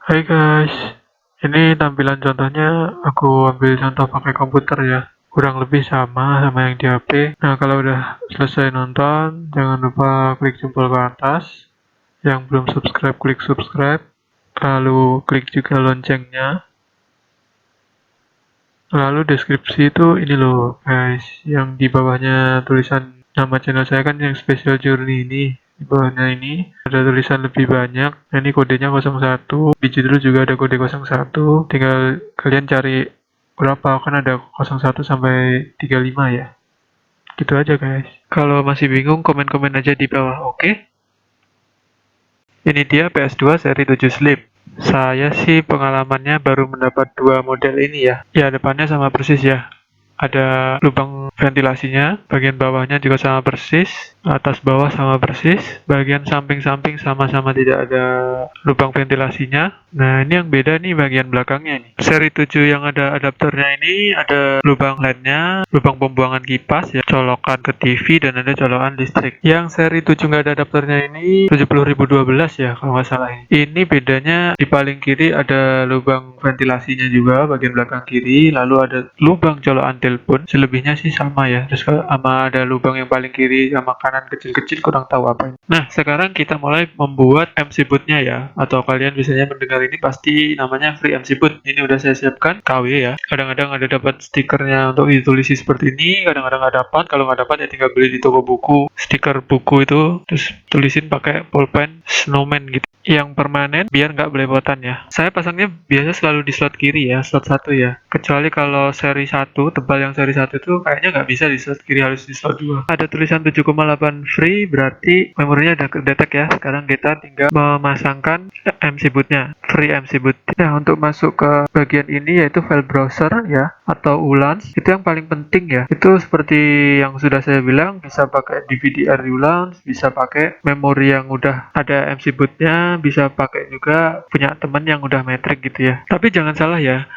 Hai guys, ini tampilan contohnya aku ambil contoh pakai komputer ya. Kurang lebih sama yang di HP. Nah, kalau udah selesai nonton, jangan lupa klik jempol ke atas. Yang belum subscribe, klik subscribe. Lalu klik juga loncengnya. Lalu deskripsi itu ini loh guys, yang di bawahnya tulisan nama channel saya kan yang Special Journey ini. Di bawahnya ini ada tulisan lebih banyak. Nah, ini kodenya 01. Di judul juga ada kode 01. Tinggal kalian cari berapa, kan ada 01 sampai 35 ya. Gitu aja guys. Kalau masih bingung komen-komen aja di bawah, oke? Ini dia PS2 seri 7 Slim. Saya sih pengalamannya baru mendapat dua model ini ya. Ya, depannya sama persis ya. Ada lubang ventilasinya, bagian bawahnya juga sama persis, atas bawah sama persis, bagian samping-samping sama-sama tidak ada lubang ventilasinya. Nah, ini yang beda nih bagian belakangnya nih. Seri 7 yang ada adaptornya ini ada lubang LED-nya, lubang pembuangan kipas ya, colokan ke TV dan ada colokan listrik. Yang seri 7 nggak ada adaptornya ini 70.012 ya kalau nggak salah ini. Ini bedanya di paling kiri ada lubang ventilasinya juga bagian belakang kiri, lalu ada lubang colokan telepon. Selebihnya sih sama ya. Terus sama ada lubang yang paling kiri sama kanan kecil-kecil, kurang tahu apa ini. Nah, sekarang kita mulai membuat MC bootnya ya. Atau kalian biasanya mendengar ini pasti namanya free MC boot. Ini udah saya siapkan KW ya. Kadang-kadang ada dapat stikernya untuk ditulisi seperti ini, kadang-kadang nggak dapat. Kalau nggak dapat ya tinggal beli di toko buku, stiker buku itu, terus tulisin pakai pulpen snowman gitu yang permanen biar nggak belepotan ya. Saya pasangnya biasa selalu di slot kiri ya, slot 1 ya. Kecuali kalau seri 1, tebal yang seri 1 itu kayaknya nggak bisa di slot kiri, harus di slot 2. Ada tulisan 7,8 free, berarti memorinya udah kedetek ya. Sekarang kita tinggal memasangkan MC bootnya, free MC boot. Nah, untuk masuk ke bagian ini yaitu file browser ya, atau ULANS. Itu yang paling penting ya. Itu seperti yang sudah saya bilang, bisa pakai DVD-R ULANS, bisa pakai memori yang udah ada MC bootnya, bisa pakai juga punya teman yang udah metrik gitu ya. Tapi jangan salah ya,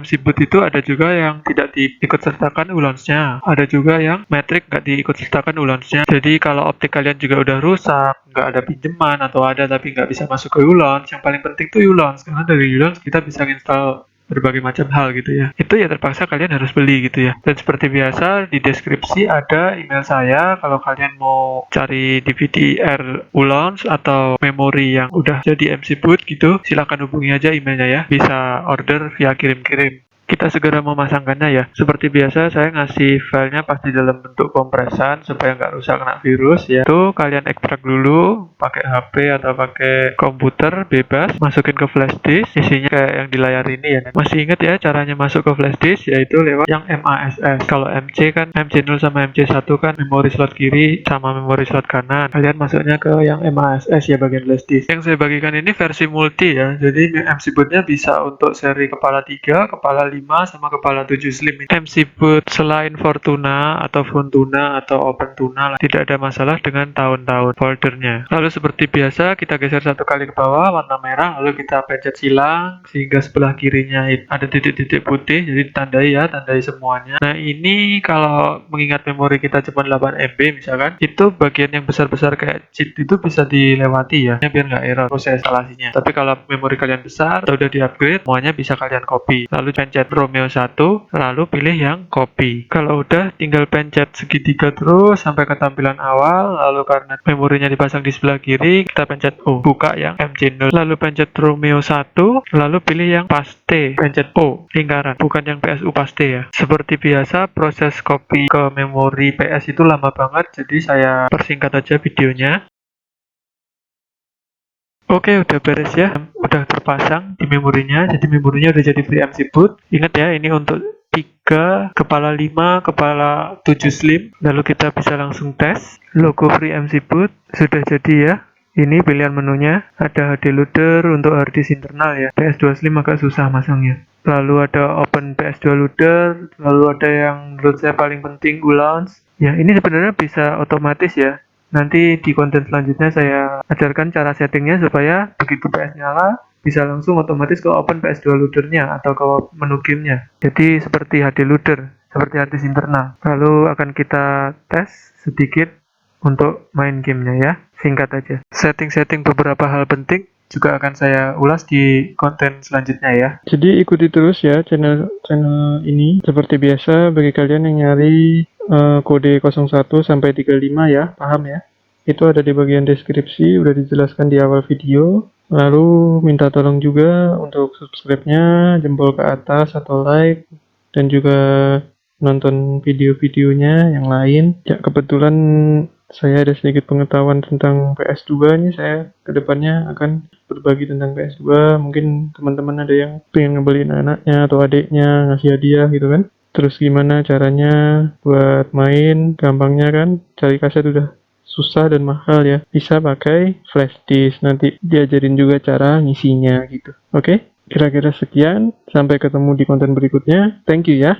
MC boot itu ada juga yang tidak diikut sertakan ULANS-nya, ada juga yang metrik nggak diikut sertakan ULANS-nya. Jadi kalau optik kalian juga udah rusak, nggak ada pinjaman atau ada tapi nggak bisa masuk ke ULANS, yang paling penting tuh ULANS, karena dari ULANS kita bisa install berbagai macam hal gitu ya. Itu ya terpaksa kalian harus beli gitu ya. Dan seperti biasa di deskripsi ada email saya kalau kalian mau cari DVD-R ULANS atau memori yang udah jadi MC boot gitu, silahkan hubungi aja emailnya ya. Bisa order via kirim-kirim. Kita segera memasangkannya ya. Seperti biasa saya ngasih filenya pasti dalam bentuk kompresan supaya nggak rusak kena virus ya. Itu kalian ekstrak dulu pakai HP atau pakai komputer bebas, masukin ke flash disk, isinya kayak yang di layar ini ya. Masih ingat ya caranya masuk ke flash disk, yaitu lewat yang MASS. Kalau MC kan MC0 sama MC1 kan memori slot kiri sama memori slot kanan. Kalian masuknya ke yang MASS ya, bagian flash disk. Yang saya bagikan ini versi multi ya. Jadi MC bootnya bisa untuk seri kepala 3, kepala 5 sama kepala 7 slim. MC boot selain Fortuna atau Fontuna atau Open Tuna lah, tidak ada masalah dengan tahun-tahun foldernya. Lalu seperti biasa kita geser satu kali ke bawah warna merah, lalu kita pencet silang sehingga sebelah kirinya ada titik-titik putih, jadi ditandai ya, tandai semuanya. Nah, ini kalau mengingat memori kita cuma 8 MB misalkan, itu bagian yang besar-besar kayak cheat itu bisa dilewati ya, biar nggak error proses instalasinya. Tapi kalau memori kalian besar atau udah di-upgrade, semuanya bisa kalian copy. Lalu pencet Romeo 1, lalu pilih yang copy. Kalau udah tinggal pencet segitiga terus sampai ke tampilan awal, lalu karena memorinya dipasang di sebelah kiri, kita pencet O, buka yang MC0. Lalu pencet Romeo 1, lalu pilih yang paste, pencet O, lingkaran, bukan yang PSU paste ya. Seperti biasa, proses copy ke memori PS itu lama banget, jadi saya persingkat aja videonya. Oke, udah beres ya, udah terpasang di memorinya, jadi memorinya udah jadi free MC boot. Ingat ya, ini untuk 3, kepala 5, kepala 7 slim. Lalu kita bisa langsung tes. Logo free MC boot sudah jadi ya. Ini pilihan menunya, ada HD loader untuk hard disk internal ya. PS2 slim agak susah masangnya. Lalu ada open PS2 loader, lalu ada yang menurut saya paling penting ULANS. Ya, ini sebenarnya bisa otomatis ya. Nanti di konten selanjutnya saya ajarkan cara settingnya supaya begitu PS nyala bisa langsung otomatis ke open PS2 loadernya atau ke menu gamenya. Jadi seperti HD loader, seperti hard disk internal. Lalu akan kita tes sedikit untuk main gamenya ya. Singkat aja. Setting-setting beberapa hal penting. juga akan saya ulas di konten selanjutnya ya. Jadi ikuti terus ya channel ini. Seperti biasa bagi kalian yang nyari kode 01 sampai 35 ya, paham ya? Itu ada di bagian deskripsi, udah dijelaskan di awal video. Lalu minta tolong juga untuk subscribe-nya, jempol ke atas atau like, dan juga nonton video-videonya yang lain. Ya, kebetulan saya ada sedikit pengetahuan tentang PS2 nih, saya kedepannya akan berbagi tentang PS2. Mungkin teman-teman ada yang pengen ngebeliin anaknya atau adiknya, ngasih hadiah gitu kan. Terus gimana caranya buat main, gampangnya kan, cari kaset udah susah dan mahal ya. Bisa pakai flash disk, nanti diajarin juga cara ngisinya gitu. Oke? Kira-kira sekian, sampai ketemu di konten berikutnya. Thank you ya.